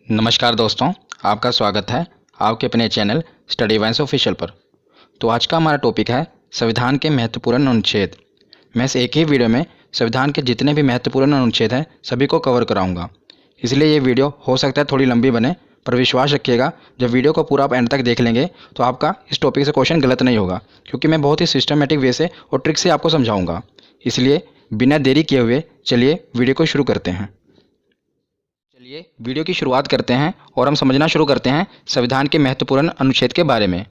नमस्कार दोस्तों, आपका स्वागत है आपके अपने चैनल स्टडी वाइन्स ऑफिशियल पर। तो आज का हमारा टॉपिक है संविधान के महत्वपूर्ण अनुच्छेद। मैं इस एक ही वीडियो में संविधान के जितने भी महत्वपूर्ण अनुच्छेद हैं सभी को कवर कराऊंगा। इसलिए ये वीडियो हो सकता है थोड़ी लंबी बने, पर विश्वास रखिएगा जब वीडियो को पूरा आप एंड तक देख लेंगे तो आपका इस टॉपिक से क्वेश्चन गलत नहीं होगा, क्योंकि मैं बहुत ही सिस्टमेटिक वे से और ट्रिक से आपको समझाऊँगा। इसलिए बिना देरी किए हुए चलिए वीडियो को शुरू करते हैं। चलिए वीडियो की शुरुआत करते हैं और हम समझना शुरू करते हैं संविधान के महत्वपूर्ण अनुच्छेद के बारे में।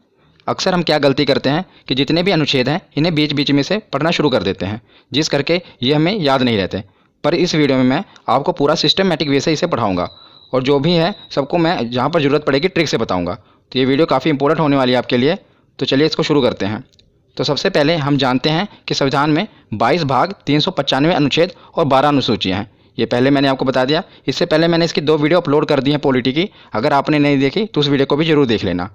अक्सर हम क्या गलती करते हैं कि जितने भी अनुच्छेद हैं इन्हें बीच बीच में से पढ़ना शुरू कर देते हैं, जिस करके ये हमें याद नहीं रहते। पर इस वीडियो में मैं आपको पूरा सिस्टमेटिक वे से इसे पढ़ाऊँगा और जो भी है सबको मैं जहाँ पर ज़रूरत पड़ेगी ट्रिक से बताऊँगा। तो ये वीडियो काफ़ी इंपॉर्टेंट होने वाली है आपके लिए। तो चलिए इसको शुरू करते हैं। तो सबसे पहले हम जानते हैं कि संविधान में 22 भाग 395 अनुच्छेद और 12 अनुसूचियाँ हैं। ये पहले मैंने आपको बता दिया। इससे पहले मैंने इसकी 2 वीडियो अपलोड कर दी हैं पॉलिटी की। अगर आपने नहीं देखी तो उस वीडियो को भी जरूर देख लेना।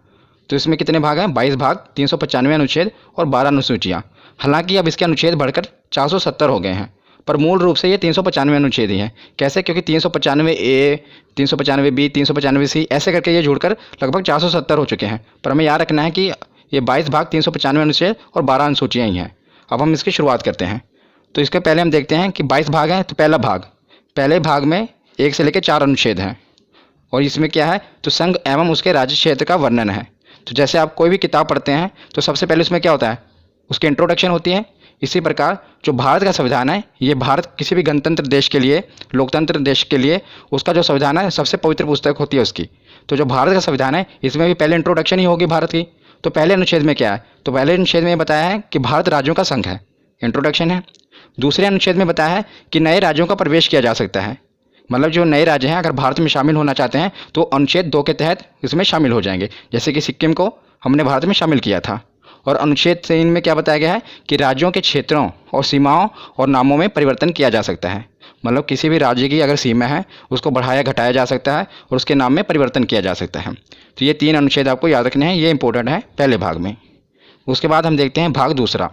तो इसमें कितने भाग हैं? 22 भाग 395 अनुच्छेद और 12 अनुसूचियाँ। हालांकि अब इसके अनुच्छेद बढ़कर 470 हो गए हैं, पर मूल रूप से ये 395 अनुच्छेद ही हैं। कैसे? क्योंकि 395A, 395B, 395C ऐसे करके ये जुड़कर लगभग 470 हो चुके हैं। पर हमें याद रखना है कि ये 22 भाग 395 अनुच्छेद और 12 अनुसूचियाँ ही हैं। अब हम इसकी शुरुआत करते हैं। तो इसके पहले हम देखते हैं कि 22 भाग हैं। तो पहले भाग में 1 से लेकर 4 अनुच्छेद हैं और इसमें क्या है? तो संघ एवं उसके राज्य क्षेत्र का वर्णन है। तो जैसे आप कोई भी किताब पढ़ते हैं तो सबसे पहले उसमें क्या होता है? उसकी इंट्रोडक्शन होती है। इसी प्रकार जो भारत का संविधान है, ये भारत किसी भी गणतंत्र देश के लिए, लोकतंत्र देश के लिए उसका जो संविधान है सबसे पवित्र पुस्तक होती है उसकी। तो जो भारत का संविधान है इसमें भी पहले इंट्रोडक्शन ही होगी भारत की। तो पहले अनुच्छेद में क्या है? तो पहले अनुच्छेद में बताया है कि भारत राज्यों का संघ है, इंट्रोडक्शन है। दूसरे अनुच्छेद में बताया है कि नए राज्यों का प्रवेश किया जा सकता है। मतलब जो नए राज्य हैं अगर भारत में शामिल होना चाहते हैं तो अनुच्छेद 2 के तहत इसमें शामिल हो जाएंगे। जैसे कि सिक्किम को हमने भारत में शामिल किया था। और अनुच्छेद 3 में क्या बताया गया है कि राज्यों के क्षेत्रों और सीमाओं और नामों में परिवर्तन किया जा सकता है। मतलब किसी भी राज्य की अगर सीमा है उसको बढ़ाया घटाया जा सकता है और उसके नाम में परिवर्तन किया जा सकता है। तो ये 3 अनुच्छेद आपको याद रखने हैं, ये इंपॉर्टेंट है पहले भाग में। उसके बाद हम देखते हैं भाग दूसरा।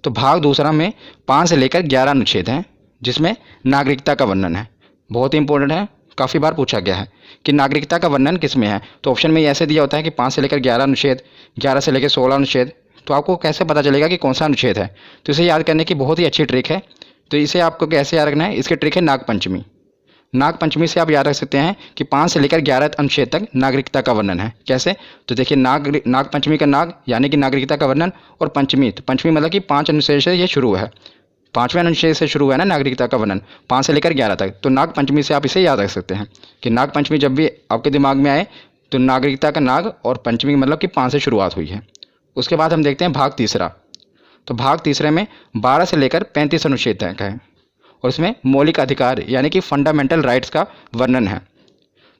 तो भाग दूसरा में 5 से लेकर 11 अनुच्छेद हैं, जिसमें नागरिकता का वर्णन है। बहुत ही इंपॉर्टेंट है, काफ़ी बार पूछा गया है कि नागरिकता का वर्णन किस में है। तो ऑप्शन में ऐसे दिया होता है कि 5 से लेकर 11 अनुच्छेद, 11 से लेकर 16 अनुच्छेद। तो आपको कैसे पता चलेगा कि कौन सा अनुच्छेद है? तो इसे याद करने की बहुत ही अच्छी ट्रिक है। तो इसे आपको कैसे याद रखना है? इसकी ट्रिक है नागपंचमी। नागपंचमी से आप याद रख सकते हैं कि 5 से लेकर 11 अनुच्छेद तक नागरिकता का वर्णन है। कैसे? तो देखिए, नागपंचमी का नाग यानी कि नागरिकता का वर्णन, और पंचमी, तो पंचमी मतलब कि 5 अनुच्छेद से ये शुरू है। 5वें अनुच्छेद से शुरू है ना नागरिकता का वर्णन, 5 से लेकर 11 तक। तो नागपंचमी से आप इसे याद रख सकते हैं कि नागपंचमी जब भी आपके दिमाग में आए तो नागरिकता का नाग और पंचमी मतलब कि 5 से शुरुआत हुई है। उसके बाद हम देखते हैं भाग तीसरा। तो भाग तीसरे में 12 से लेकर 35 अनुच्छेद तक है और इसमें मौलिक अधिकार यानी कि फंडामेंटल राइट्स का वर्णन है।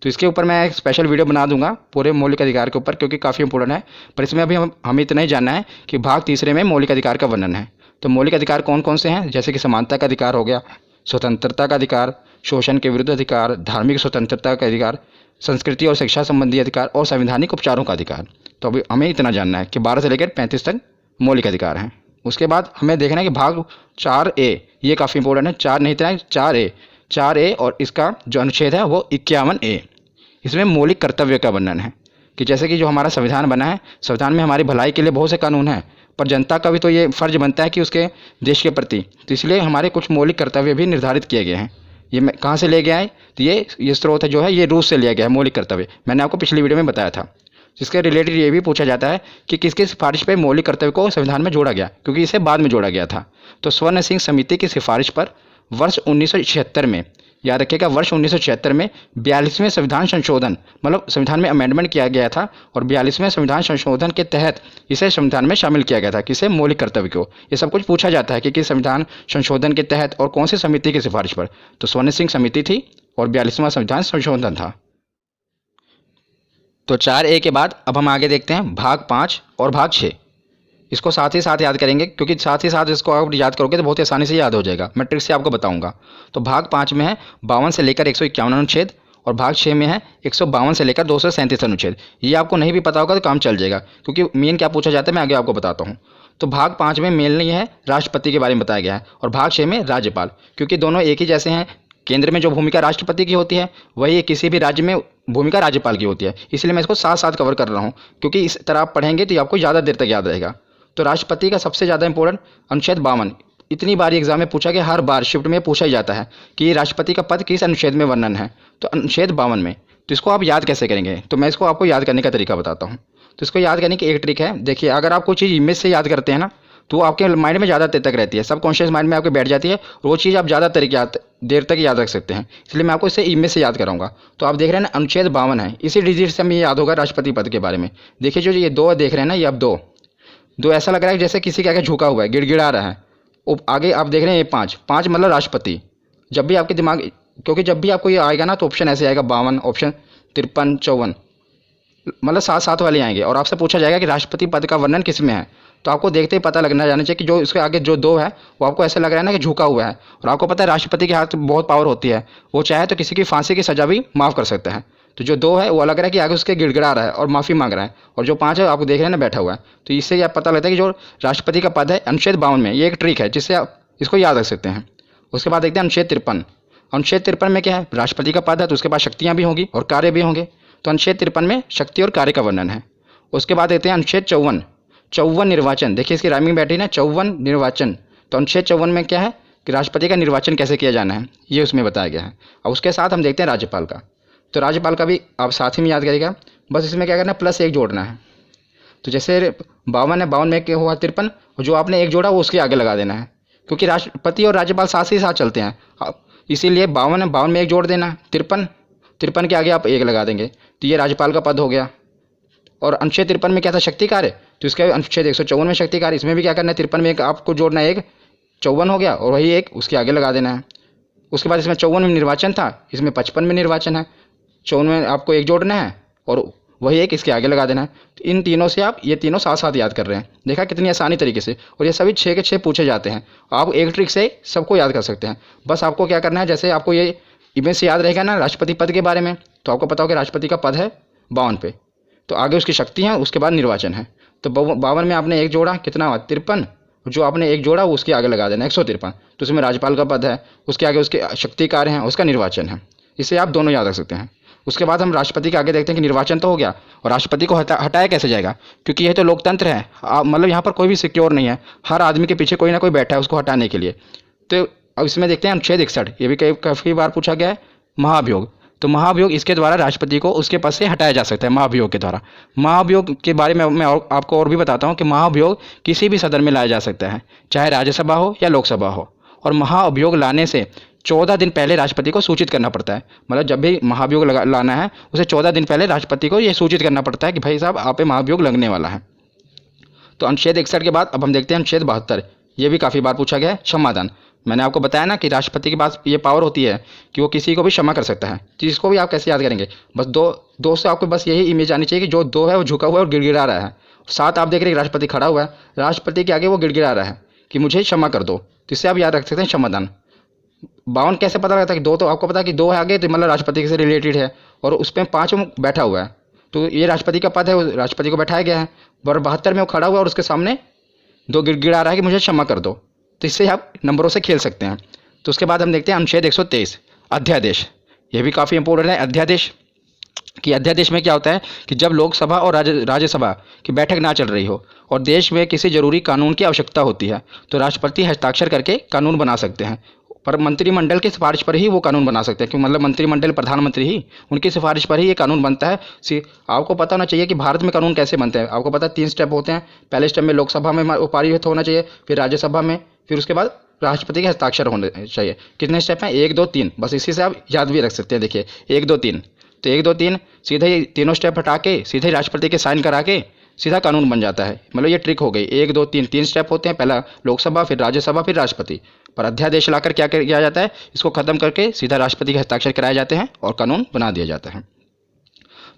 तो इसके ऊपर मैं एक स्पेशल वीडियो बना दूंगा पूरे मौलिक अधिकार के ऊपर, क्योंकि काफ़ी इंपॉर्टेंट है। पर इसमें अभी हमें इतना ही जानना है कि भाग तीसरे में मौलिक अधिकार का वर्णन है। तो मौलिक अधिकार कौन कौन से हैं? जैसे कि समानता का अधिकार हो गया, स्वतंत्रता का अधिकार, शोषण के विरुद्ध अधिकार, धार्मिक स्वतंत्रता का अधिकार, संस्कृति और शिक्षा संबंधी अधिकार और संवैधानिक उपचारों का अधिकार। तो अभी हमें इतना जानना है कि 12 से लेकर 35 तक मौलिक अधिकार हैं। उसके बाद हमें देखना है कि भाग 4A, ये काफ़ी इंपॉर्टेंट है। 4 नहीं इतना, 4A और इसका जो अनुच्छेद है वो 51A। इसमें मौलिक कर्तव्य का वर्णन है कि जैसे कि जो हमारा संविधान बना है, संविधान में हमारी भलाई के लिए बहुत से कानून हैं, पर जनता का भी तो ये फ़र्ज बनता है कि उसके देश के प्रति, तो इसलिए हमारे कुछ मौलिक कर्तव्य भी निर्धारित किए गए हैं। ये मैं कहाँ से ले गया है? तो ये स्रोत है जो है ये रूस से लिया गया है मौलिक कर्तव्य। मैंने आपको पिछली वीडियो में बताया था। जिसके रिलेटेड ये भी पूछा जाता है कि किसकी सिफारिश पर मौलिक कर्तव्य को संविधान में जोड़ा गया, क्योंकि इसे बाद में जोड़ा गया था। तो स्वर्ण सिंह समिति की सिफारिश पर वर्ष 1976 में, याद रखिएगा, वर्ष 1976 में 42वें संविधान संशोधन, मतलब संविधान में अमेंडमेंट किया गया था और 42वें संविधान संशोधन के तहत इसे संविधान में शामिल किया गया था। किसे? मौलिक कर्तव्य को। ये सब कुछ पूछा जाता है कि किस संविधान संशोधन के तहत और कौन सी समिति की सिफारिश पर। तो स्वर्ण सिंह समिति थी और 42वां संविधान संशोधन था। तो 4A के बाद अब हम आगे देखते हैं भाग 5 और भाग 6। इसको साथ ही साथ याद करेंगे, क्योंकि साथ ही साथ इसको आप याद करोगे तो बहुत ही आसानी से याद हो जाएगा। मैं ट्रिक से आपको बताऊंगा। तो भाग 5 में है 52 से लेकर 151 अनुच्छेद और भाग 6 में है 152 से लेकर 237 अनुच्छेद। ये आपको नहीं भी पता होगा तो काम चल जाएगा, क्योंकि मेन क्या पूछा जाता है मैं आगे आपको बताता हूँ। तो भाग 5 में मेनली है राष्ट्रपति के बारे में बताया गया है और भाग 6 में राज्यपाल, क्योंकि दोनों एक ही जैसे हैं केंद्र में जो भूमिका राष्ट्रपति की होती है वही किसी भी राज्य में भूमिका राज्यपाल की होती है। इसलिए मैं इसको साथ साथ कवर कर रहा हूँ, क्योंकि इस तरह आप पढ़ेंगे तो आपको ज़्यादा देर तक याद रहेगा। तो राष्ट्रपति का सबसे ज़्यादा इंपॉर्टेंट अनुच्छेद 52, इतनी बार एग्जाम में पूछा गया, हर बार शिफ्ट में पूछा ही जाता है कि राष्ट्रपति का पद किस अनुच्छेद में वर्णन है, तो अनुच्छेद 52 में। तो इसको आप याद कैसे करेंगे, तो मैं इसको आपको याद करने का तरीका बताता हूँ। तो इसको याद करने की एक ट्रिक है, देखिए अगर आप कोई चीज़ इमेज से याद करते हैं ना तो वो आपके माइंड में ज़्यादा देर तक रहती है, सबकॉन्शियस माइंड में आपके बैठ जाती है और वो चीज़ आप ज़्यादा देर तक याद रख सकते हैं। इसलिए मैं आपको इसे इमेज से याद कराऊंगा। तो आप देख रहे हैं ना अनुच्छेद 52 है, इसी डिजिट से हमें याद होगा राष्ट्रपति पद के बारे में। देखिए जो ये 2 देख रहे हैं ना, ये अब दो ऐसा लग रहा है जैसे किसी के आगे झुका हुआ है, गिड़गिड़ा रहा है। आगे आप देख रहे हैं ये 5 मतलब राष्ट्रपति। जब भी आपके दिमाग, क्योंकि जब भी आपको ये आएगा ना तो ऑप्शन ऐसे आएगा 52, ऑप्शन 53, 54, मतलब 7 वाले आएंगे और आपसे पूछा जाएगा कि राष्ट्रपति पद का वर्णन किस में है। तो आपको देखते ही पता लगना जाना चाहिए कि जो इसके आगे जो 2 है वो आपको ऐसा लग रहा है ना कि झुका हुआ है। और आपको पता है राष्ट्रपति के हाथ में बहुत पावर होती है, वो चाहे तो किसी की फांसी की सजा भी माफ़ कर सकता है। तो जो 2 है वो लग रहा है कि आगे उसके गिड़गिड़ा रहा है और माफ़ी मांग रहा है, और जो 5 है आपको देख रहे हैं ना बैठा हुआ है। तो इससे आप पता लगता है कि जो राष्ट्रपति का पद है अनुच्छेद 52 में, ये एक ट्रिक है जिससे आप इसको याद रख सकते हैं। उसके बाद देखते हैं अनुच्छेद 53। अनुच्छेद 53 में क्या है, राष्ट्रपति का पद है तो उसके पास शक्तियाँ भी होंगी और कार्य भी होंगे। तो अनुच्छेद 53 में शक्ति और कार्य का वर्णन है। उसके बाद देखते हैं अनुच्छेद 54 निर्वाचन। देखिए इसकी राइमिंग बैठी ना, 54 निर्वाचन। तो अनुच्छेद 54 में क्या है कि राष्ट्रपति का निर्वाचन कैसे किया जाना है ये उसमें बताया गया है। और उसके साथ हम देखते हैं राज्यपाल का। तो राज्यपाल का भी आप साथ ही में याद करिएगा, बस इसमें क्या करना है, +1 जोड़ना है। तो जैसे 52 है, 52 में क्या हुआ 53, और जो आपने 1 जोड़ा वो उसके आगे लगा देना है, क्योंकि राष्ट्रपति और राज्यपाल साथ ही साथ चलते हैं। इसीलिए 52 है, 52 में 1 जोड़ देना, 53 के आगे आप 1 लगा देंगे। तो ये राज्यपाल का पद हो गया। और अनुच्छेद 53 में क्या था, शक्ति कार्य। तो इसका अनुच्छेद 154 में शक्ति कार्य, इसमें भी क्या करना है, 53 में 1 आपको जोड़ना है, 1 54 हो गया और वही 1 उसके आगे लगा देना है। उसके बाद इसमें 54 में निर्वाचन था, इसमें 55 में निर्वाचन है। 54 में आपको 1 जोड़ना है और वही 1 इसके आगे लगा देना है। तो इन तीनों से आप ये तीनों साथ साथ याद कर रहे हैं, देखा कितनी आसानी तरीके से। और ये सभी 6 के 6 पूछे जाते हैं। आप एक ट्रिक से सबको याद कर सकते हैं। बस आपको क्या करना है, जैसे आपको ये इमेज से याद रहेगा ना राष्ट्रपति पद के बारे में, तो आपको पता हो कि राष्ट्रपति का पद है 52 पे, तो आगे उसकी शक्ति है, उसके बाद निर्वाचन है। तो 52 में आपने 1 जोड़ा, कितना हुआ 53, जो आपने 1 जोड़ा वो उसके आगे लगा देना 153। तो उसमें राज्यपाल का पद है, उसके आगे उसके शक्ति कार्य हैं, उसका निर्वाचन है। इसे आप दोनों याद रख सकते हैं। उसके बाद हम राष्ट्रपति के आगे देखते हैं कि निर्वाचन तो हो गया, और राष्ट्रपति को हटाया कैसे जाएगा, क्योंकि यह तो लोकतंत्र है, मतलब यहाँ पर कोई भी सिक्योर नहीं है, हर आदमी के पीछे कोई ना कोई बैठा है उसको हटाने के लिए। तो अब इसमें देखते हैं अनुच्छेद 61, ये भी काफ़ी बार पूछा गया है, महाभियोग। तो महाभियोग, इसके द्वारा राष्ट्रपति को उसके पद से हटाया जा सकता है, महाभियोग के द्वारा। महाभियोग के बारे में मैं आपको और भी बताता हूँ कि महाभियोग किसी भी सदन में लाया जा सकता है, चाहे राज्यसभा हो या लोकसभा हो। और महाभियोग लाने से 14 दिन पहले राष्ट्रपति को सूचित करना पड़ता है। मतलब जब भी महाभियोग लाना है उसे 14 दिन पहले राष्ट्रपति को यह सूचित करना पड़ता है कि भाई साहब आप पे महाभियोग लगने वाला है। तो अनुच्छेद 61 के बाद अब हम देखते हैं अनुच्छेद 72। ये भी काफ़ी बार पूछा गया है, क्षमादान। मैंने आपको बताया ना कि राष्ट्रपति के पास ये पावर होती है कि वो किसी को भी क्षमा कर सकता है। तो इसको भी आप कैसे याद करेंगे, बस दो से आपको बस यही इमेज आनी चाहिए कि जो 2 है वो झुका हुआ है और गिड़गिड़ा रहा है। 7 आप देख रहे हैं राष्ट्रपति खड़ा हुआ है, राष्ट्रपति के आगे वो गिड़गिड़ा रहा है कि मुझे क्षमा कर दो। तो इससे आप याद रख सकते हैं क्षमादान। 52 कैसे पता लगता है कि 2, तो आपको पता है कि 2 है आगे, तो मतलब राष्ट्रपति से रिलेटेड है, और उस पर 5 बैठा हुआ है, तो ये राष्ट्रपति का पद है, वो राष्ट्रपति को बैठाया गया है। और 72 में वो खड़ा हुआ है और उसके सामने 2 गिड़गिड़ा रहा है कि मुझे क्षमा कर दो। तो इससे आप नंबरों से खेल सकते हैं। तो उसके बाद हम देखते हैं अनुच्छेद 123, अध्यादेश। ये भी काफ़ी इंपॉर्टेंट है, अध्यादेश। कि अध्यादेश में क्या होता है कि जब लोकसभा और राज्यसभा की बैठक ना चल रही हो और देश में किसी जरूरी कानून की आवश्यकता होती है, तो राष्ट्रपति हस्ताक्षर करके कानून बना सकते हैं। पर मंत्रिमंडल की सिफारिश पर ही वो कानून बना सकते हैं, क्योंकि मतलब मंत्रिमंडल प्रधानमंत्री ही, उनकी सिफारिश पर ही ये कानून बनता है। आपको पता होना चाहिए कि भारत में कानून कैसे बनते हैं। आपको पता है 3 स्टेप होते हैं। पहले स्टेप में लोकसभा में वो पारित होना चाहिए, फिर राज्यसभा में, फिर उसके बाद राष्ट्रपति के हस्ताक्षर होने चाहिए। कितने स्टेप हैं, 1 2 3, बस इसी से आप याद भी रख सकते हैं। देखिए 1 2 3, तो 1 2 3 सीधे ही तीनों स्टेप हटा के सीधे राष्ट्रपति के साइन करा के सीधा कानून बन जाता है। मतलब ये ट्रिक हो गई। 1 2 3 3 स्टेप होते हैं, पहला लोकसभा, फिर राज्यसभा, फिर राष्ट्रपति। पर अध्यादेश लाकर क्या किया जाता है, इसको खत्म करके सीधा राष्ट्रपति के हस्ताक्षर कराए जाते हैं और कानून बना दिया जाता है।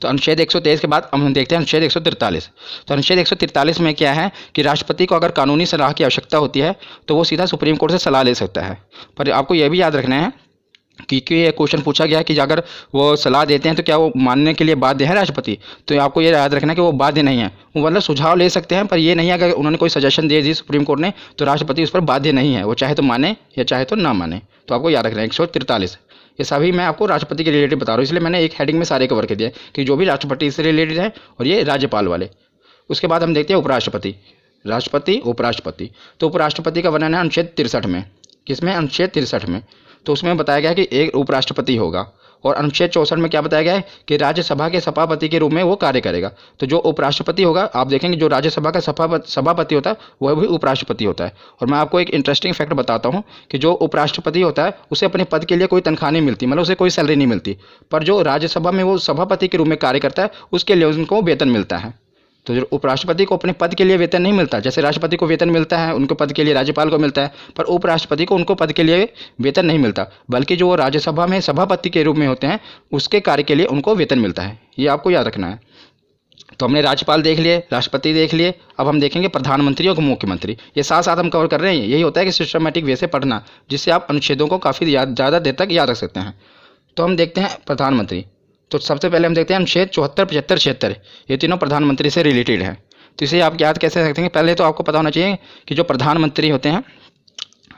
तो अनुच्छेद 123 के बाद हम देखते हैं अनुच्छेद 143। तो अनुच्छेद 143 में क्या है कि राष्ट्रपति को अगर कानूनी सलाह की आवश्यकता होती है तो वो सीधा सुप्रीम कोर्ट से सलाह ले सकता है। पर आपको यह भी याद रखना है कि ये क्वेश्चन पूछा गया है कि अगर वो सलाह देते हैं तो क्या वो मानने के लिए बाध्य है राष्ट्रपति। तो आपको ये याद रखना है कि वो बाध्य नहीं है, वो मतलब सुझाव ले सकते हैं, पर ये नहीं है अगर उन्होंने कोई सजेशन दे दी सुप्रीम कोर्ट ने तो राष्ट्रपति उस पर बाध्य नहीं है, वो चाहे तो माने या चाहे तो ना माने। तो आपको याद रखना है 143। ये सभी मैं आपको राष्ट्रपति के रिलेटेड बता रहा हूँ, इसलिए मैंने एक हेडिंग में सारे कवर कर दिए कि जो भी राष्ट्रपति से रिलेटेड है और ये राज्यपाल वाले। उसके बाद हम देखते हैं उपराष्ट्रपति, राष्ट्रपति, उपराष्ट्रपति। तो उपराष्ट्रपति का वर्णन है अनुच्छेद 63 में। किसमें? अनुच्छेद 63 में। तो उसमें बताया गया है कि एक उपराष्ट्रपति होगा, और अनुच्छेद 64 में क्या बताया गया है कि राज्यसभा के सभापति के रूप में वो कार्य करेगा। तो जो उपराष्ट्रपति होगा, आप देखेंगे जो राज्यसभा का सभापति होता है वह भी उपराष्ट्रपति होता है। और मैं आपको एक इंटरेस्टिंग फैक्ट बताता हूँ कि जो उपराष्ट्रपति होता है उसे अपने पद के लिए कोई तनख्वाह नहीं मिलती, मतलब उसे कोई सैलरी नहीं मिलती, पर जो राज्यसभा में वो सभापति के रूप में कार्य करता है उसके लिए उनको वेतन मिलता है। तो जो उपराष्ट्रपति को अपने पद के लिए वेतन नहीं मिलता, जैसे राष्ट्रपति को वेतन मिलता है उनके पद के लिए, राज्यपाल को मिलता है, पर उपराष्ट्रपति को उनको पद के लिए वेतन नहीं मिलता, बल्कि जो वो राज्यसभा में सभापति के रूप में होते हैं उसके कार्य के लिए उनको वेतन मिलता है। ये आपको याद रखना है। तो हमने राज्यपाल देख लिए, राष्ट्रपति देख लिए, अब हम देखेंगे प्रधानमंत्री और मुख्यमंत्री। ये साथ साथ हम कवर कर रहे हैं। यही होता है कि सिस्टमेटिक वे से पढ़ना, जिससे आप अनुच्छेदों को काफ़ी ज़्यादा देर तक याद रख सकते हैं। तो हम देखते हैं प्रधानमंत्री। तो सबसे पहले हम देखते हैं अनुच्छेद 74, 75, 76, ये तीनों प्रधानमंत्री से रिलेटेड हैं। तो इसे आप याद कैसे रखेंगे? पहले तो आपको पता होना चाहिए कि जो प्रधानमंत्री होते हैं,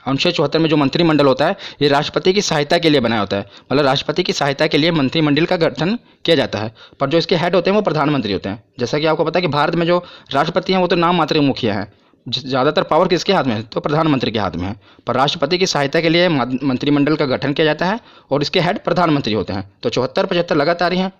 अनुच्छेद 74 में जो मंत्रिमंडल होता है ये राष्ट्रपति की सहायता के लिए बनाया होता है, मतलब राष्ट्रपति की सहायता के लिए मंत्रिमंडल का गठन किया जाता है, पर जो इसके हेड होते हैं वो प्रधानमंत्री होते हैं। जैसा कि आपको पता है कि भारत में जो राष्ट्रपति हैं वो तो नाम मात्र मुखिया हैं, ज़्यादातर पावर किसके हाथ में है? तो प्रधानमंत्री के हाथ में है, पर राष्ट्रपति की सहायता के लिए मंत्रिमंडल का गठन किया जाता है और इसके हेड प्रधानमंत्री होते हैं। तो 74, 75 लगातार ही हैं।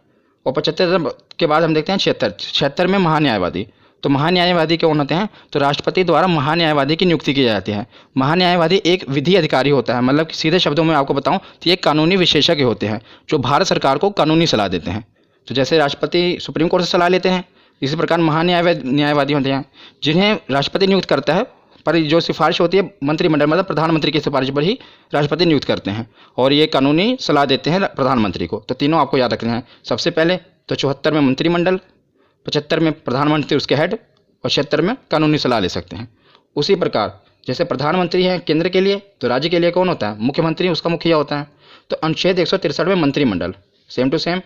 और 75 के बाद हम देखते हैं 76। 76 में महान्यायवादी। तो महान्यायवादी कौन होते हैं? तो राष्ट्रपति द्वारा महान्यायवादी की नियुक्ति की जाती है। महान्यायवादी एक विधि अधिकारी होता है, मतलब सीधे शब्दों में आपको बताऊं तो ये कानूनी विशेषज्ञ होते हैं जो भारत सरकार को कानूनी सलाह देते हैं। तो जैसे राष्ट्रपति सुप्रीम कोर्ट से सलाह लेते हैं, इसी प्रकार न्यायवादी होते हैं जिन्हें राष्ट्रपति नियुक्त करता है, पर जो सिफारिश होती है मंत्रिमंडल, मतलब प्रधानमंत्री की सिफारिश पर ही राष्ट्रपति नियुक्त करते हैं और ये कानूनी सलाह देते हैं प्रधानमंत्री को। तो तीनों आपको याद रखने हैं। सबसे पहले तो 74 में मंत्रिमंडल, 75 में प्रधानमंत्री उसके हेड, और 76 में कानूनी सलाह ले सकते हैं। उसी प्रकार जैसे प्रधानमंत्री है केंद्र के लिए, तो राज्य के लिए कौन होता है? मुख्यमंत्री, उसका मुखिया होता है। तो अनुच्छेद 163 में मंत्रिमंडल, सेम टू सेम।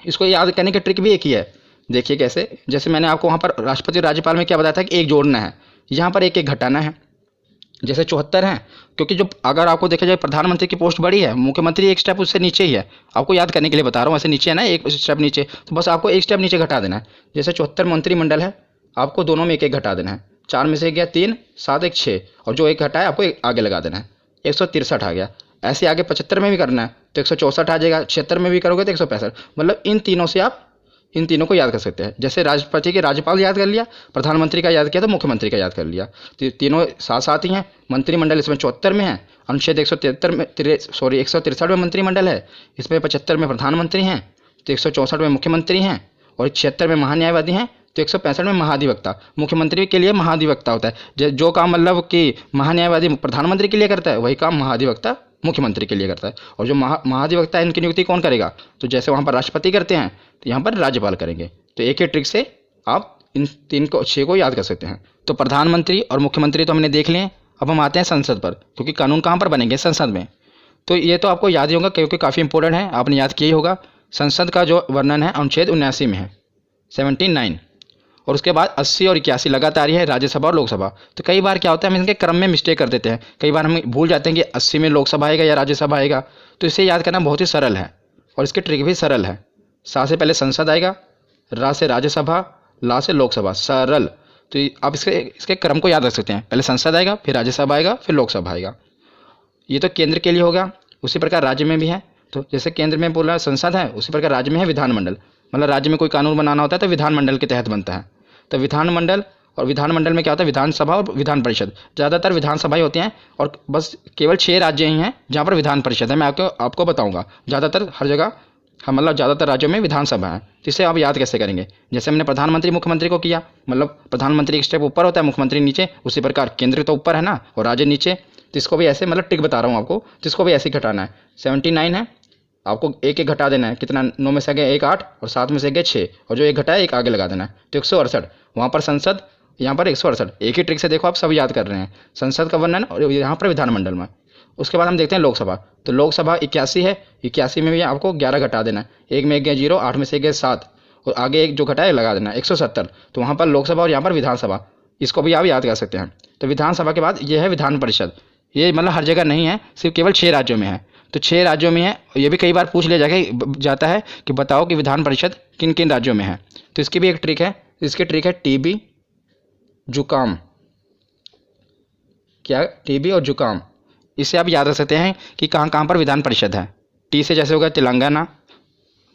इसको याद करने की ट्रिक भी एक ही है। देखिए कैसे, जैसे मैंने आपको वहाँ पर राष्ट्रपति और राज्यपाल में क्या बताया था कि एक जोड़ना है, यहाँ पर एक एक घटाना है। जैसे 74 है, क्योंकि जो अगर आपको देखा जाए प्रधानमंत्री की पोस्ट बड़ी है, मुख्यमंत्री एक स्टेप उससे नीचे ही है। आपको याद करने के लिए बता रहा हूँ, ऐसे नीचे है ना, एक स्टेप नीचे, तो बस आपको एक स्टेप नीचे घटा देना है। जैसे 74 मंत्रिमंडल है, आपको दोनों में एक एक घटा देना है। 4 में से गया 3, 7, 1, 6, और जो एक घटा है आपको एक आगे लगा देना है, 163 आ गया। ऐसे आगे 75 में भी करना है तो 164 आ जाएगा, 76 में भी करोगे तो 165। मतलब इन तीनों से आप इन तीनों को याद कर सकते हैं। जैसे राष्ट्रपति के राज्यपाल याद कर लिया, प्रधानमंत्री का याद किया तो मुख्यमंत्री का याद कर लिया। तो तीनों साथ साथ ही हैं। मंत्रिमंडल इसमें 74 में है, अनुच्छेद 163 में मंत्रिमंडल है, इसमें 75 में प्रधानमंत्री हैं, तो 164 में मुख्यमंत्री हैं, और 76 में महान्यायवादी हैं, तो 165 में महाधिवक्ता। मुख्यमंत्री के लिए महाधिवक्ता होता है, जो काम मतलब कि महान्यायवादी प्रधानमंत्री के लिए करता है वही काम महाधिवक्ता मुख्यमंत्री के लिए करता है। और जो महाधिवक्ता है इनकी नियुक्ति कौन करेगा? तो जैसे वहाँ पर राष्ट्रपति करते हैं तो यहाँ पर राज्यपाल करेंगे। तो एक ही ट्रिक से आप इन 6 को याद कर सकते हैं। तो प्रधानमंत्री और मुख्यमंत्री तो हमने देख लिए। अब हम आते हैं संसद पर, क्योंकि कानून कहाँ पर बनेंगे? संसद में। तो ये तो आपको याद ही होगा क्योंकि काफ़ी इंपॉर्टेंट है, आपने याद किया ही होगा। संसद का जो वर्णन है अनुच्छेद 79 में है, 79, और उसके बाद 80 और 81 लगातार ही है, राज्यसभा और लोकसभा। तो कई बार क्या होता है हम इनके क्रम में मिस्टेक कर देते हैं, कई बार हम भूल जाते हैं कि 80 में लोकसभा आएगा या राज्यसभा आएगा। तो इसे याद करना बहुत ही सरल है और इसकी ट्रिक भी सरल है। सा से पहले संसद आएगा, रा से राज्यसभा, ला से लोकसभा, सरल। तो आप इसके क्रम को याद रख सकते हैं, पहले संसद आएगा, फिर राज्यसभा आएगा, फिर लोकसभा आएगा। ये तो केंद्र के लिए होगा। उसी प्रकार राज्य में भी है। तो जैसे केंद्र में बोला संसद है, उसी प्रकार राज्य में है विधानमंडल। मतलब राज्य में कोई कानून बनाना होता है तो विधानमंडल के तहत बनता है। तो विधानमंडल, और विधानमंडल में क्या होता है? विधानसभा और विधान परिषद। ज़्यादातर विधानसभाएं होती हैं और बस केवल 6 राज्य ही हैं जहाँ पर विधान परिषद है। मैं आपको बताऊँगा, ज़्यादातर हर जगह मतलब ज़्यादातर राज्यों में विधानसभा है। तो इसे आप याद कैसे करेंगे? जैसे हमने प्रधानमंत्री मुख्यमंत्री को किया, मतलब प्रधानमंत्री एक स्टेप ऊपर होता है, मुख्यमंत्री नीचे। उसी प्रकार केंद्र तो ऊपर है ना और राज्य नीचे। तो इसको भी ऐसे, मतलब टिक बता रहा हूँ आपको, तो इसको भी ऐसे ही घटाना है। 79 है, आपको एक एक घटा देना है। कितना? 9 में से गए 1, 8, और 7 में से गए 6, और जो एक घटा है एक आगे लगा देना है। तो 168, वहाँ पर संसद, यहाँ पर 168। एक ही ट्रिक से देखो आप सब याद कर रहे हैं, संसद का वर्णन और यहाँ पर विधानमंडल में। उसके बाद हम देखते हैं लोकसभा। तो लोकसभा 81 है, 81 में भी आपको 11 घटा देना है। 1 में गए 0, 8 में से गए 7, और आगे एक जो घटा है लगा देना है 170। तो वहाँ पर लोकसभा और यहाँ पर विधानसभा, इसको भी आप याद कर सकते हैं। तो विधानसभा के बाद ये है विधान परिषद। ये मतलब हर जगह नहीं है, सिर्फ केवल 6 राज्यों में है। तो 6 राज्यों में है। ये भी कई बार पूछ लिया जाता है कि बताओ कि विधान परिषद किन किन राज्यों में है। तो इसकी भी एक ट्रिक है, इसकी ट्रिक है टीबी, जुकाम। क्या? टीबी और जुकाम। इससे आप याद रख सकते हैं कि कहाँ कहाँ पर विधान परिषद है। टी से जैसे हो गया तेलंगाना,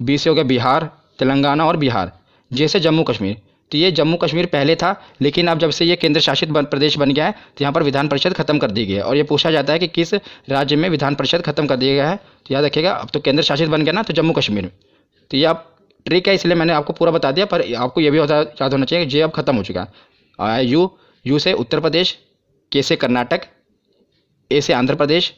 बी से हो गया बिहार, तेलंगाना और बिहार। जैसे जम्मू कश्मीर, तो ये जम्मू कश्मीर पहले था, लेकिन अब जब से ये केंद्र शासित प्रदेश बन गया है तो यहाँ पर विधान परिषद खत्म कर दी गई है। और ये पूछा जाता है कि किस राज्य में विधान परिषद खत्म कर दिया गया है, तो याद रखिएगा अब तो केंद्र शासित बन गया ना, तो जम्मू कश्मीर में। तो ये आप ट्रिक है, इसलिए मैंने आपको पूरा बता दिया, पर आपको ये भी याद होना चाहिए कि जे अब खत्म हो चुका है। यू से उत्तर प्रदेश, के से कर्नाटक, ए से आंध्र प्रदेश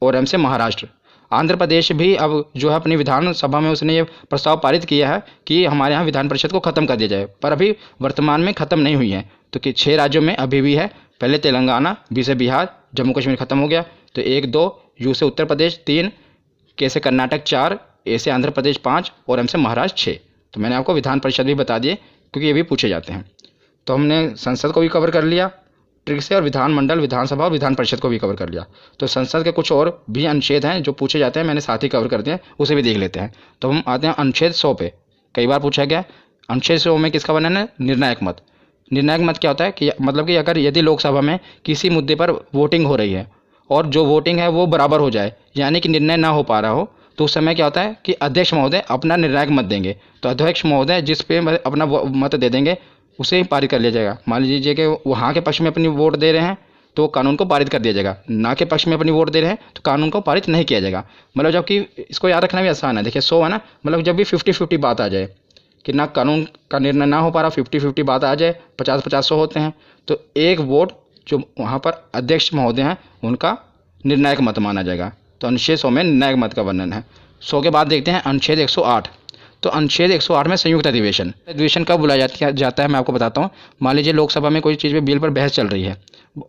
और एम से महाराष्ट्र। आंध्र प्रदेश भी अब जो है अपनी विधानसभा में उसने ये प्रस्ताव पारित किया है कि हमारे यहाँ विधान परिषद को खत्म कर दिया जाए, पर अभी वर्तमान में खत्म नहीं हुई है। तो कि 6 राज्यों में अभी भी है, पहले तेलंगाना, बी से बिहार, जम्मू कश्मीर खत्म हो गया, तो 1 2, यू से उत्तर प्रदेश 3, के से कर्नाटक 4, ए से आंध्र प्रदेश 5 और एम से महाराष्ट्र 6। तो मैंने आपको विधान परिषद भी बता दिए क्योंकि ये भी पूछे जाते हैं। तो हमने संसद को भी कवर कर लिया ट्रिक से, और विधानमंडल, विधानसभा और विधान परिषद को भी कवर कर लिया। तो संसद के कुछ और भी अनुच्छेद हैं जो पूछे जाते हैं, मैंने साथ ही कवर कर दिए, उसे भी देख लेते हैं। तो हम आते हैं अनुच्छेद 100 पे। कई बार पूछा गया अनुच्छेद 100 में किसका वर्णन है? निर्णायक मत। निर्णायक मत क्या होता है कि मतलब कि अगर यदि लोकसभा में किसी मुद्दे पर वोटिंग हो रही है और जो वोटिंग है वो बराबर हो जाए, यानी कि निर्णय ना हो पा रहा हो, तो उस समय क्या होता है कि अध्यक्ष महोदय अपना निर्णायक मत देंगे। तो अध्यक्ष महोदय जिस पे अपना मत दे देंगे उसे ही पारित कर लिया जाएगा। मान लीजिए कि वो हाँ के पक्ष में अपनी वोट दे रहे हैं तो कानून को पारित कर दिया जाएगा, ना के पक्ष में अपनी वोट दे रहे हैं तो कानून को पारित नहीं किया जाएगा। मतलब जबकि इसको याद रखना भी आसान है। देखिए 100 है ना, मतलब जब भी 50-50 बात आ जाए कि ना कानून का निर्णय ना हो पा रहा, 50-50 बात आ जाए, 50-50 होते हैं, तो एक वोट जो वहाँ पर अध्यक्ष महोदय हैं उनका निर्णायक मत माना जाएगा। तो अनुच्छेद 100 में निर्णायक मत का वर्णन है। 100 के बाद देखते हैं अनुच्छेद 108। तो अनुच्छेद 108 में संयुक्त अधिवेशन कब बुलाया जाता है मैं आपको बताता हूँ। मान लीजिए लोकसभा में कोई चीज़ पे बिल पर बहस चल रही है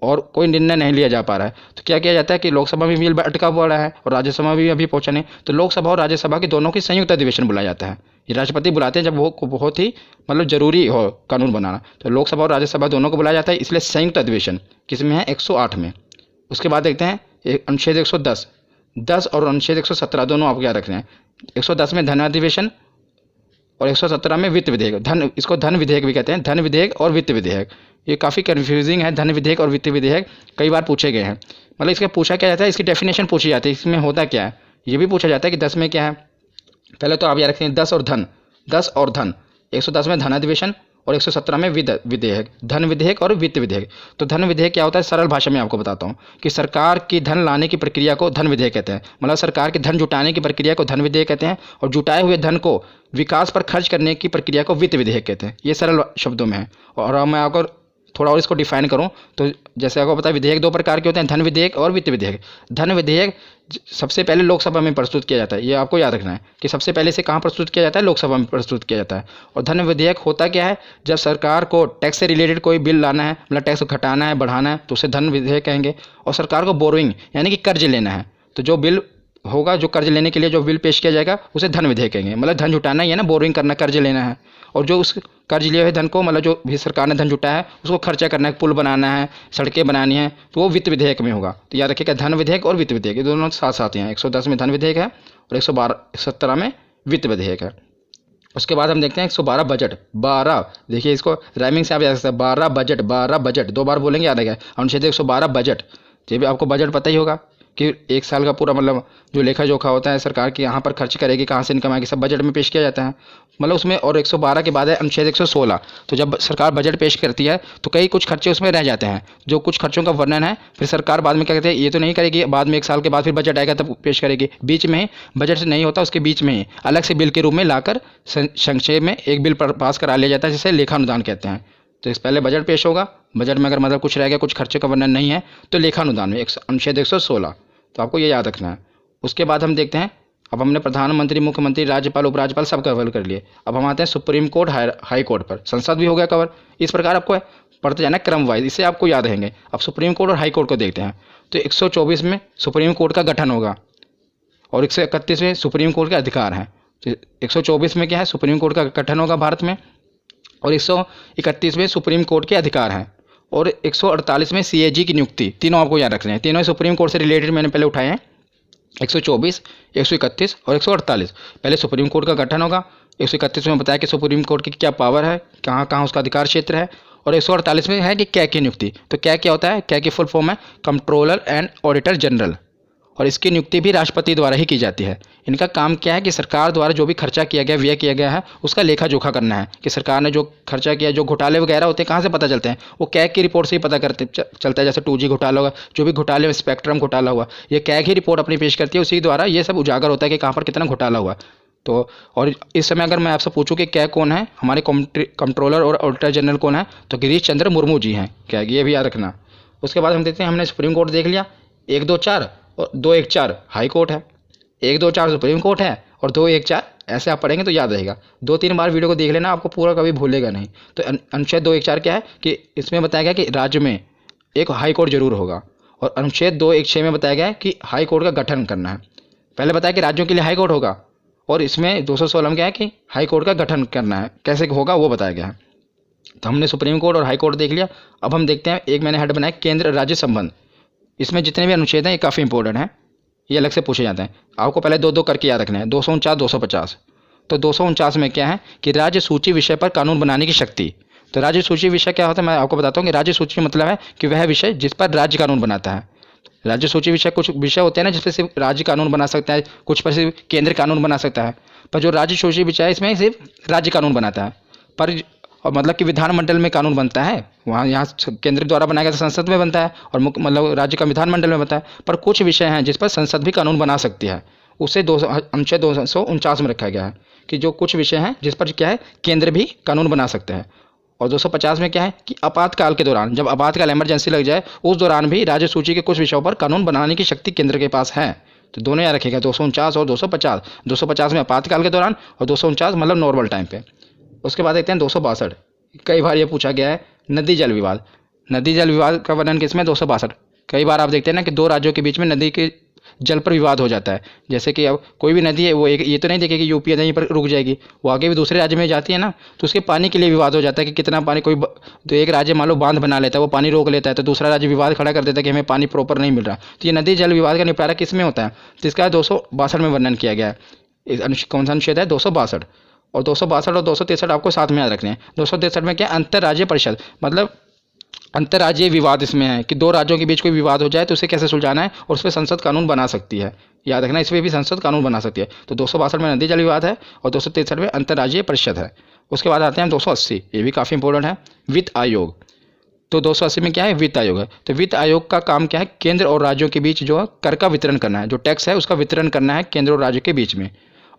और कोई निर्णय नहीं लिया जा पा रहा है, तो क्या किया जाता है कि लोकसभा में बिल अटका पड़ा है और राज्यसभा में भी अभी पहुंचा नहीं, तो लोकसभा और राज्यसभा के दोनों की संयुक्त अधिवेशन बुलाया जाता है। ये राष्ट्रपति बुलाते हैं जब वो बहुत ही मतलब जरूरी हो कानून बनाना, तो लोकसभा और राज्यसभा दोनों को बुलाया जाता है, इसलिए संयुक्त अधिवेशन किसमें है? 108 में। उसके बाद देखते हैं अनुच्छेद 110 और अनुच्छेद 117 दोनों आपको याद रखना है। 110 में धन अधिवेशन और 117 में वित्त विधेयक। इसको धन विधेयक भी कहते हैं, धन विधेयक और वित्त विधेयक। ये काफ़ी कन्फ्यूजिंग है, धन विधेयक और वित्त विधेयक कई बार पूछे गए हैं। मतलब इसका पूछा क्या जाता है, इसकी डेफिनेशन पूछी जाती है, इसमें होता क्या है ये भी पूछा जाता है कि 10 में क्या है। पहले तो आप याद रखें 10 और धन। 110 में धन अधिवेशन और 117 में विधेयक, धन विधेयक और वित्त विधेयक। तो धन विधेयक क्या होता है, सरल भाषा में आपको बताता हूँ कि सरकार की धन लाने की प्रक्रिया को धन विधेयक कहते हैं। मतलब सरकार की धन जुटाने की प्रक्रिया को धन विधेयक कहते हैं और जुटाए हुए धन को विकास पर खर्च करने की प्रक्रिया को वित्त विधेयक कहते हैं। ये सरल शब्दों में है। और अब मैं आपको थोड़ा और इसको डिफाइन करूं तो जैसे आपको पता है विधेयक 2 प्रकार के होते हैं, धन विधेयक और वित्त विधेयक। धन विधेयक सबसे पहले लोकसभा में प्रस्तुत किया जाता है, ये आपको याद रखना है कि सबसे पहले से कहाँ प्रस्तुत किया जाता है, लोकसभा में प्रस्तुत किया जाता है। और धन विधेयक होता क्या है, जब सरकार को टैक्स से रिलेटेड कोई बिल लाना है, मतलब टैक्स को घटाना है बढ़ाना है, तो उसे धन विधेयक कहेंगे। और सरकार को बोरोइंग यानी कि कर्ज लेना है, तो जो बिल होगा, जो कर्ज लेने के लिए जो बिल पेश किया जाएगा उसे धन विधेयक कहेंगे। मतलब धन जुटाना ही है ना, बोरोइंग करना, कर्ज लेना है। और जो उस कर्ज लिए हुए धन को, मतलब जो भी सरकार ने धन जुटाया है उसको खर्चा करना है, पुल बनाना है, सड़कें बनानी है, तो वो वित्त विधेयक में होगा। तो याद रखिएगा धन विधेयक और वित्त विधेयक ये दोनों साथ साथ हैं। 110 में धन विधेयक है और 117 में वित्त विधेयक है। उसके बाद हम देखते हैं 112 बजट। 12 देखिए, इसको राइमिंग से आप याद सकते हैं, 12 बजट 2 बार बोलेंगे, याद रखेगा। अनुच्छेद 112 बजट। ये भी आपको बजट पता ही होगा कि एक साल का पूरा मतलब जो लेखा जोखा होता है सरकार की, यहाँ पर खर्च करेगी, कहाँ से इनकम आएगी, सब बजट में पेश किया जाता है। मतलब उसमें और 112 के बाद है अनुच्छेद 116। तो जब सरकार बजट पेश करती है तो कई कुछ खर्चे उसमें रह जाते हैं, जो कुछ खर्चों का वर्णन है फिर सरकार बाद में क्या कहते हैं, ये तो नहीं करेगी, बाद में 1 साल के बाद फिर बजट आएगा तब पेश करेगी। बीच में ही बजट से नहीं होता, उसके बीच में ही अलग से बिल के रूप में लाकर संक्षेप में एक बिल पास करा लिया जाता है, जिसे लेखानुदान कहते हैं। तो इस पहले बजट पेश होगा, बजट में अगर मतलब कुछ रह गया, कुछ खर्चे का वर्णन नहीं है, तो लेखानुदान में अनुच्छेद 116। तो आपको ये याद रखना है। उसके बाद हम देखते हैं, अब हमने प्रधानमंत्री, मुख्यमंत्री, राज्यपाल, उपराज्यपाल सब कवर कर लिए। अब हम आते हैं सुप्रीम कोर्ट, हाई कोर्ट पर। संसद भी हो गया कवर। इस प्रकार आपको पढ़ते जाना क्रम वाइज, इससे आपको याद रहेंगे। अब सुप्रीम कोर्ट और हाई कोर्ट को देखते हैं। तो 124 में सुप्रीम कोर्ट का गठन होगा और 131 में सुप्रीम कोर्ट के अधिकार हैं। तो 124 में क्या है, सुप्रीम कोर्ट का गठन होगा भारत में, और 131 में सुप्रीम कोर्ट के अधिकार हैं, और 148 में CAG की नियुक्ति। तीनों आपको याद रखने हैं, तीनों सुप्रीम कोर्ट से रिलेटेड मैंने पहले उठाए हैं। 124, 131 और 148। पहले सुप्रीम कोर्ट का गठन होगा। 131 में बताया कि सुप्रीम कोर्ट की क्या पावर है, कहाँ कहाँ उसका अधिकार क्षेत्र है। और 148 में है कि क्या की नियुक्ति। तो क्या क्या होता है, क्या की फुल फॉर्म है कंट्रोलर एंड ऑडिटर जनरल, और इसकी नियुक्ति भी राष्ट्रपति द्वारा ही की जाती है। इनका काम क्या है कि सरकार द्वारा जो भी खर्चा किया गया, व्यय किया गया है, उसका लेखा जोखा करना है कि सरकार ने जो खर्चा किया, जो घोटाले वगैरह होते हैं कहाँ से पता चलते हैं, वो कैग की रिपोर्ट से ही पता चलता है। जैसे 2G घोटाला होगा, जो भी घोटाले, स्पेक्ट्रम घोटाला हुआ, ये कैग ही रिपोर्ट अपनी पेश करती है, उसी द्वारा ये सब उजागर होता है कि कहाँ पर कितना घोटाला हुआ। तो और इस समय अगर मैं आपसे पूछूं कि क्या कौन है, हमारे कंट्रोलर और ऑडिटर जनरल कौन है, तो गिरीश चंद्र मुर्मू जी हैं क्या, ये भी याद रखना। उसके बाद हम देखते हैं, हमने सुप्रीम कोर्ट देख लिया, 1, 2, 4 और 2, 1, 4 हाई कोर्ट है, 1, 2, 4 सुप्रीम कोर्ट है और 2, 1, 4 ऐसे आप पढ़ेंगे तो याद रहेगा। 2-3 बार वीडियो को देख लेना, आपको पूरा कभी भूलेगा नहीं। तो अनुच्छेद 2, 1, 4 क्या है कि इसमें बताया गया कि राज्य में एक हाई कोर्ट जरूर होगा। और अनुच्छेद 2, 1, 6 में बताया गया है कि हाई कोर्ट का गठन करना है। पहले बताया कि राज्यों के लिए हाई कोर्ट होगा, और इसमें 216 में क्या है कि हाई कोर्ट का गठन करना है, कैसे होगा वो बताया गया है। तो हमने सुप्रीम कोर्ट और हाई कोर्ट देख लिया। अब हम देखते हैं, एक मैंने हेड बनाया केंद्र राज्य संबंध। इसमें जितने भी अनुच्छेद हैं ये काफ़ी इंपॉर्टेंट हैं, ये अलग से पूछे जाते हैं। आपको पहले 2-2 करके याद रखना है, 249, 250। तो 249 में क्या है कि राज्य सूची विषय पर कानून बनाने की शक्ति। तो राज्य सूची विषय क्या होता है, मैं आपको बताता हूँ कि राज्य सूची मतलब है कि वह विषय जिस पर राज्य कानून बनाता है। राज्य सूची विषय, कुछ विषय होते हैं ना जिस पर सिर्फ राज्य कानून बना सकता है, कुछ पर सिर्फ केंद्र कानून बना सकता है। पर जो राज्य सूची विषय है इसमें सिर्फ राज्य कानून बनाता है, पर और मतलब कि विधानमंडल में कानून बनता है, वहाँ यहाँ केंद्र द्वारा बनाया गया संसद में बनता है, और मतलब राज्य का विधानमंडल में बनता है। पर कुछ विषय हैं जिस पर संसद भी कानून बना सकती है, उसे अनुच्छेद 249 में रखा गया है कि जो कुछ विषय हैं जिस पर क्या है केंद्र भी कानून बना सकते हैं। और 250 में क्या है कि आपातकाल के दौरान, जब आपातकाल इमरजेंसी लग जाए, उस दौरान भी राज्य सूची के कुछ विषयों पर कानून बनाने की शक्ति केंद्र के पास है। तो दोनों याद रखेगा, 249 और 250। 250 में आपातकाल के दौरान और 249 मतलब नॉर्मल टाइम पे। उसके बाद देखते हैं 262। कई बार ये पूछा गया है, नदी जल विवाद। नदी जल विवाद का वर्णन किसमें, 262। कई बार आप देखते हैं ना कि दो राज्यों के बीच में नदी के जल पर विवाद हो जाता है। जैसे कि अब कोई भी नदी है, वो एक ये तो नहीं देखेगी कि यूपी यहीं पर रुक जाएगी, वो आगे भी दूसरे राज्य में जाती है ना, तो उसके पानी के लिए विवाद हो जाता है कि कितना पानी। तो एक राज्य मान लो बांध बना लेता है, वो पानी रोक लेता है, तो दूसरा राज्य विवाद खड़ा कर देता है कि हमें पानी प्रॉपर नहीं मिल रहा। तो ये नदी जल विवाद का निपटारा किस में होता है, तो इसका 262 में वर्णन किया गया है। कौन सा अनुच्छेद है, 262। और 262 और 263 आपको साथ में याद रखने हैं। 263 में क्या, अंतर्राज्यीय परिषद, मतलब अंतर्राज्यीय विवाद इसमें है कि दो राज्यों के बीच कोई विवाद हो जाए तो उसे कैसे सुलझाना है, और उस पर संसद कानून बना सकती है। याद रखना, इसमें भी संसद कानून बना सकती है। तो 262 में नदी जल विवाद है और 263 में अंतर्राज्यीय परिषद है। उसके बाद आते हैं 280, ये भी काफ़ी इंपॉर्टेंट है, वित्त आयोग। तो 280 में क्या है, वित्त आयोग है। तो वित्त आयोग का काम क्या है, केंद्र और राज्यों के बीच जो कर का वितरण करना है, जो टैक्स है उसका वितरण करना है केंद्र और राज्य के बीच में।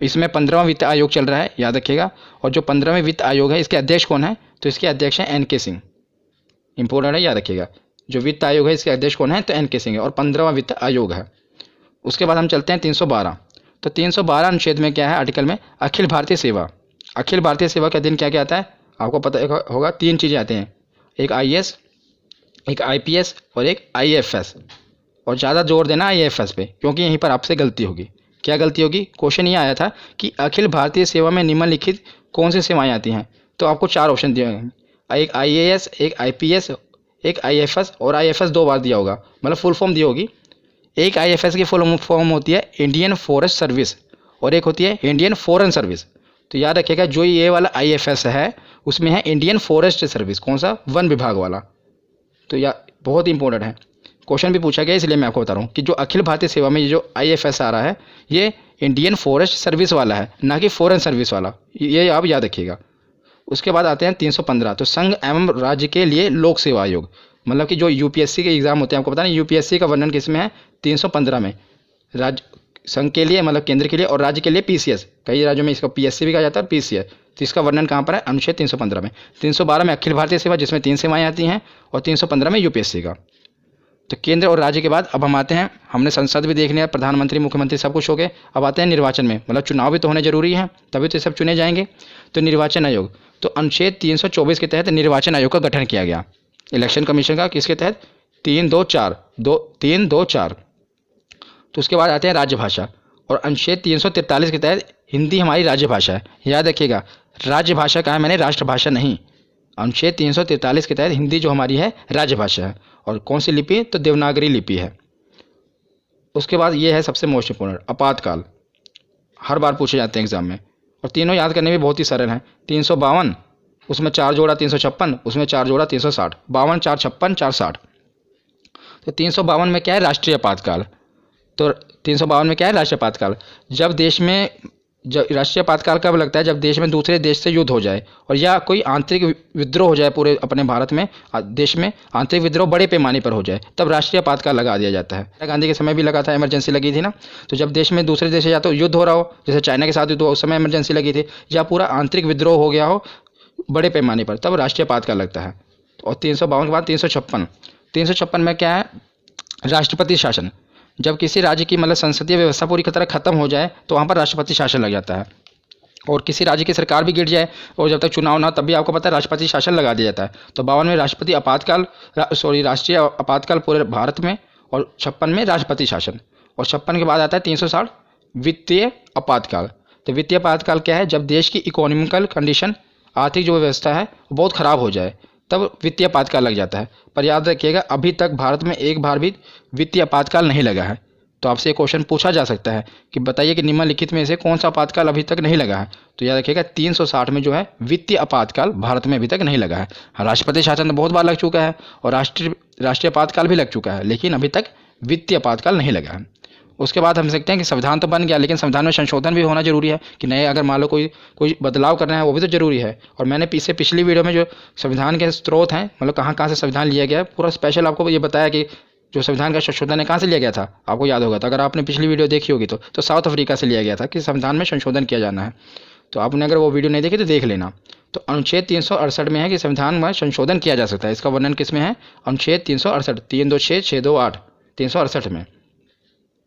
इसमें 15वां वित्त आयोग चल रहा है, याद रखिएगा। और जो 15वें वित्त आयोग है, इसके अध्यक्ष कौन है, तो इसके अध्यक्ष हैं NK सिंह। इंपॉर्टेंट है, याद रखिएगा। जो वित्त आयोग है इसके अध्यक्ष कौन है, तो NK सिंह है, और 15वां वित्त आयोग है। उसके बाद हम चलते हैं 312। तो 312 अनुच्छेद में क्या है, आर्टिकल में अखिल भारतीय सेवा। अखिल भारतीय सेवा के दिन क्या क्या आता है, आपको पता होगा, 3 चीज़ें आती हैं, एक IAS, एक IPS और एक IAFS। और ज़्यादा जोर देना IAFS पे, क्योंकि यहीं पर आपसे गलती होगी। क्या गलती होगी, क्वेश्चन ये आया था कि अखिल भारतीय सेवा में निम्नलिखित कौन सी सेवाएं आती हैं। तो आपको 4 ऑप्शन दिए हैं, एक IAS, एक IPS, एक IAFS, और IAFS 2 बार दिया होगा, मतलब फुल फॉर्म दी होगी। एक IAFS की फुल फॉर्म होती है इंडियन फॉरेस्ट सर्विस, और एक होती है इंडियन फॉरेन सर्विस। तो याद रखिएगा, जो ये वाला IAFS है उसमें है इंडियन फॉरेस्ट सर्विस, कौन सा, वन विभाग वाला। तो यह बहुत इंपॉर्टेंट है, क्वेश्चन भी पूछा गया, इसलिए मैं आपको बता रहा हूँ कि जो अखिल भारतीय सेवा में ये जो IAFS आ रहा है, ये इंडियन फॉरेस्ट सर्विस वाला है, ना कि फॉरेन सर्विस वाला, ये आप याद रखिएगा। उसके बाद आते हैं 315। तो संघ एवं राज्य के लिए लोक सेवा आयोग, मतलब कि जो UPSC के एग्जाम होते हैं, आपको पता नहीं UPSC का वर्णन किस में है, 315 में। राज्य संघ के लिए मतलब केंद्र के लिए, और राज्य के लिए PCS, कई राज्यों में इसका PSC भी कहा जाता है और PCS। तो इसका वर्णन कहाँ पर है, अनुच्छेद 315 में। 312 में अखिल भारतीय सेवा, जिसमें 3 सेवाएं आती हैं, और 315 में UPSC का। तो केंद्र और राज्य के बाद अब हम आते हैं, हमने संसद भी देख लिया, प्रधानमंत्री, मुख्यमंत्री सब कुछ हो गए। अब आते हैं निर्वाचन में, मतलब चुनाव भी तो होने जरूरी है, तभी तो ये सब चुने जाएंगे। तो निर्वाचन आयोग, तो अनुच्छेद 324 के तहत निर्वाचन आयोग का गठन किया गया, इलेक्शन कमीशन का, किसके तहत, 324। तो उसके बाद आते हैं राजभाषा, और अनुच्छेद 343 के तहत हिंदी हमारी राज्य भाषा है। याद रखिएगा, राज्य भाषा कहा है मैंने, राष्ट्रभाषा नहीं। अनुच्छेद 343 के तहत हिंदी जो हमारी है राजभाषा है। और कौन सी लिपि, तो देवनागरी लिपि है। उसके बाद ये है सबसे मोस्ट इंपॉर्टेंट, आपातकाल। हर बार पूछे जाते हैं एग्जाम में, और तीनों याद करने भी बहुत ही सरल हैं। 352, उसमें 4 जोड़ा 356, उसमें 4 जोड़ा 360, 52 4 56 4 60। तो 352 में क्या है, राष्ट्रीय आपातकाल। तो 352 में क्या है, राष्ट्रीय आपातकाल। जब देश में राष्ट्रीय आपातकाल कब लगता है, जब देश में दूसरे देश से युद्ध हो जाए और या कोई आंतरिक विद्रोह हो जाए, पूरे अपने भारत में देश में आंतरिक विद्रोह बड़े पैमाने पर हो जाए, तब राष्ट्रीय आपातकाल लगा दिया जाता है। इंदिरा गांधी के समय भी लगा था, इमरजेंसी लगी थी ना। तो जब देश में दूसरे देश से या तो युद्ध हो रहा हो, जैसे चाइना के साथ युद्ध हो, उस समय इमरजेंसी लगी थी, या पूरा आंतरिक विद्रोह हो गया हो बड़े पैमाने पर, तब राष्ट्रीय आपातकाल लगता है। और 352 के बाद 356 में क्या है, राष्ट्रपति शासन। जब किसी राज्य की मतलब संसदीय व्यवस्था पूरी तरह खत्म हो जाए तो वहाँ पर राष्ट्रपति शासन लग जाता है। और किसी राज्य की सरकार भी गिर जाए और जब तक चुनाव ना, तब भी आपको पता है राष्ट्रपति शासन लगा दिया जाता है। तो 52 में राष्ट्रीय आपातकाल पूरे भारत में, और 56 में राष्ट्रपति शासन। और 56 के बाद आता है 360, वित्तीय आपातकाल। तो वित्तीय आपातकाल क्या है, जब देश की इकोनॉमिकल कंडीशन, आर्थिक जो व्यवस्था है बहुत ख़राब हो जाए, तब वित्तीय आपातकाल लग जाता है। पर याद रखिएगा, अभी तक भारत में एक बार भी वित्तीय आपातकाल नहीं लगा है। तो आपसे एक क्वेश्चन पूछा जा सकता है कि बताइए कि निम्नलिखित में से कौन सा आपातकाल अभी तक नहीं लगा है। तो याद रखिएगा 360 में जो है वित्तीय आपातकाल भारत में अभी तक नहीं लगा है। राष्ट्रपति शासन तो बहुत बार लग चुका है और राष्ट्रीय आपातकाल भी लग चुका है, लेकिन अभी तक वित्तीय आपातकाल नहीं लगा है। उसके बाद हम सकते हैं कि संविधान तो बन गया, लेकिन संविधान में संशोधन भी होना जरूरी है कि नए, अगर मान लो कोई बदलाव करना है, वो भी तो जरूरी है। और मैंने पिछली वीडियो में जो संविधान के स्रोत हैं, मतलब कहाँ कहाँ से संविधान लिया गया है, पूरा स्पेशल आपको ये बताया कि जो संविधान का संशोधन है कहाँ से लिया गया था, आपको याद होगा। तो अगर आपने पिछली वीडियो देखी होगी तो साउथ अफ्रीका से लिया गया था कि संविधान में संशोधन किया जाना है। तो आपने अगर वो वीडियो नहीं देखी तो देख लेना। तो अनुच्छेद 368 में है कि संविधान में संशोधन किया जा सकता है। इसका वर्णन किस में है, अनुच्छेद 368, 326 628 368 में।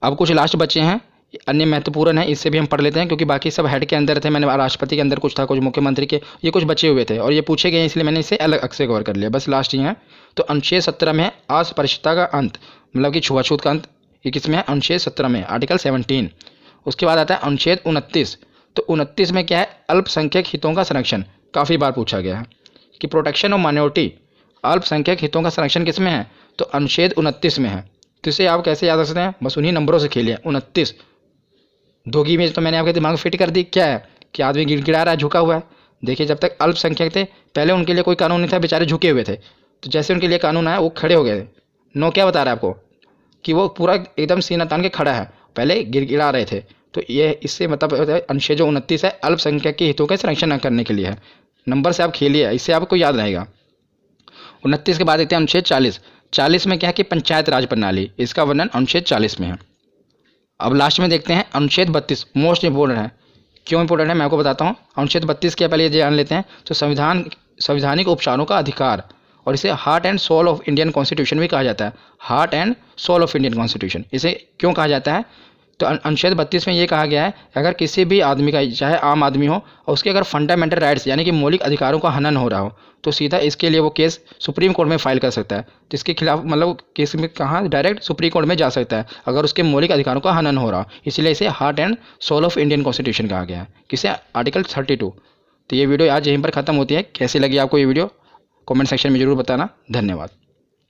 अब कुछ लास्ट बच्चे हैं, अन्य महत्वपूर्ण है, इससे भी हम पढ़ लेते हैं क्योंकि बाकी सब हेड के अंदर थे। मैंने राष्ट्रपति के अंदर कुछ था, कुछ मुख्यमंत्री के, ये कुछ बचे हुए थे और ये पूछे गए, इसलिए मैंने इसे अलग से कवर कर लिया। बस लास्ट ही है। तो अनुच्छेद 17 में है अस्पृश्यता का अंत, मतलब कि छुआछूत का अंत। ये किसमें है, अनुच्छेद 17 में, आर्टिकल 17। उसके बाद आता है अनुच्छेद 29। तो 29 में क्या है, अल्पसंख्यक हितों का संरक्षण। काफ़ी बार पूछा गया है कि प्रोटेक्शन ऑफ माइनॉरिटी, अल्पसंख्यक हितों का संरक्षण किस में है, तो अनुच्छेद 29 में है। तो इसे आप कैसे याद रख सकते हैं, बस उन्हीं नंबरों से खेलिए। 29 धोगी में तो मैंने आपके दिमाग में फिट कर दी, क्या है कि आदमी गिड़गिड़ा रहा है, झुका हुआ है। देखिए, जब तक अल्पसंख्यक थे पहले उनके लिए कोई कानून नहीं था, बेचारे झुके हुए थे। तो जैसे उनके लिए कानून आया वो खड़े हो गए थे। नो क्या बता रहा है आपको कि वो पूरा एकदम सीना तान के खड़ा है, पहले गिड़गिड़ा रहे थे। तो ये इससे मतलब अनुच्छेद जो 29 है अल्पसंख्यक के हितों का संरक्षण करने के लिए है। नंबर से आप खेलिए, इससे आपको याद रहेगा। 29 के बाद देखते हैं अनुच्छेद 40। 40 में क्या है कि पंचायत राज प्रणाली, इसका वर्णन अनुच्छेद 40 में है। अब लास्ट में देखते हैं अनुच्छेद 32, मोस्ट इंपोर्टेंट है। क्यों इंपोर्टेंट है मैं आपको बताता हूँ। अनुच्छेद 32 के पहले ये जान लेते हैं। तो संवैधानिक उपचारों का अधिकार, और इसे heart and soul of Indian constitution भी कहा जाता है। Heart and soul of Indian constitution इसे क्यों कहा जाता है, तो अनुच्छेद 32 में ये कहा गया है, अगर किसी भी आदमी का, चाहे आम आदमी हो, और उसके अगर फंडामेंटल राइट्स यानी कि मौलिक अधिकारों का हनन हो रहा हो, तो सीधा इसके लिए वो केस सुप्रीम कोर्ट में फाइल कर सकता है। तो इसके खिलाफ मतलब केस में कहाँ, डायरेक्ट सुप्रीम कोर्ट में जा सकता है अगर उसके मौलिक अधिकारों का हनन हो रहा हो। इसलिए इसे heart and soul of Indian constitution कहा गया है। किसे, आर्टिकल 32। तो ये वीडियो आज यहीं पर ख़त्म होती है। कैसी लगी आपको ये वीडियो, कमेंट सेक्शन में जरूर बताना। धन्यवाद।